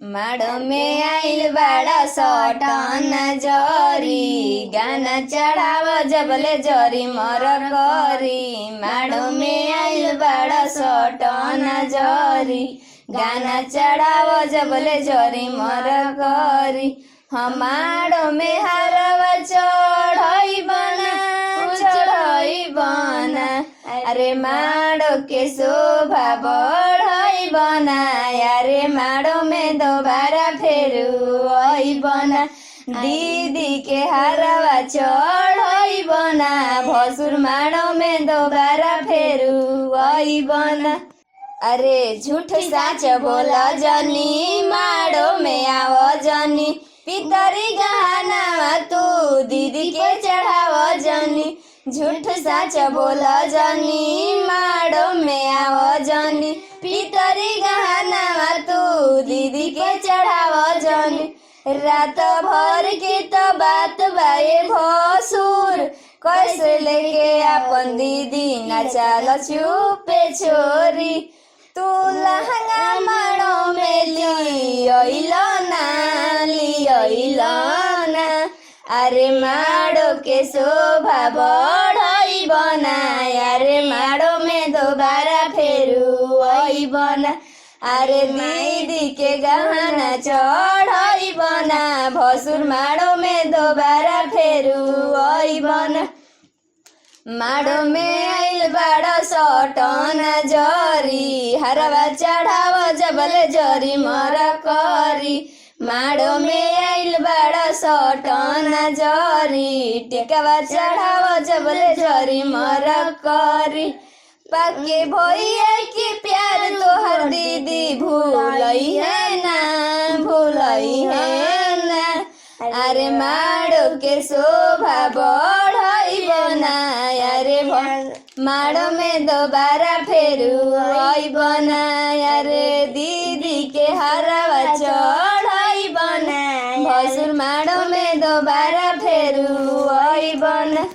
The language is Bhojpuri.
माड़ो में आइल बड़ा सटन जरी गाना चढ़ाव जबले जरी मर करी। माड़ो में आइल बड़ा सटन जरी गाना चढ़ाव जबले जरी मर करी। हमारो में हरवा चढ़ई बना अरे माड़ो के शोभा बढ़ई बना। अरे माड़ो में दोबारा फेरू आई बना दीदी के हरवा चढ़ई बना। भसुर माड़ो में दोबारा फेरू आई बना। अरे झूठ साच बोला जनी माड़ो में आव जनी। पितरी गहना तू दीदी के चढ़ाव जनी। झूठ साच बोला जनी माड़ो में आव जनी। पितरी गहना तू दीदी के चढ़ाव जनी। रात भर के तो बात बाए भसुर कैसे लेके अपन दीदी नचाल चुपे छोरी। तू लहंगा माड़ो में लियो ना अरे माड़ो के शोभा बढ़ई बना। अरे माड़ो में दोबारा फेरू आई बना। अरे दीदी के गहना चढ़ई बना। भसुर माड़ो में दोबारा फेरू आई बना। माड़ो में आइल बड़ा सटन जरी हरवा चढ़ाव जबले जरी मर करी। माड़ो में आइल बड़ा सटन जरी टेकवा चढ़ाव जबले जरी मर करी। पक्के भैया के प्यार तोहर दीदी भूलई है ना। अरे माड़ो के शोभा बढ़ई बना। अरे माड़ो में दोबारा फेरू आई बना। अरे दीदी के हरवा चढ़ई बना। भसुर माड़ो में दोबारा फेरू आई बना।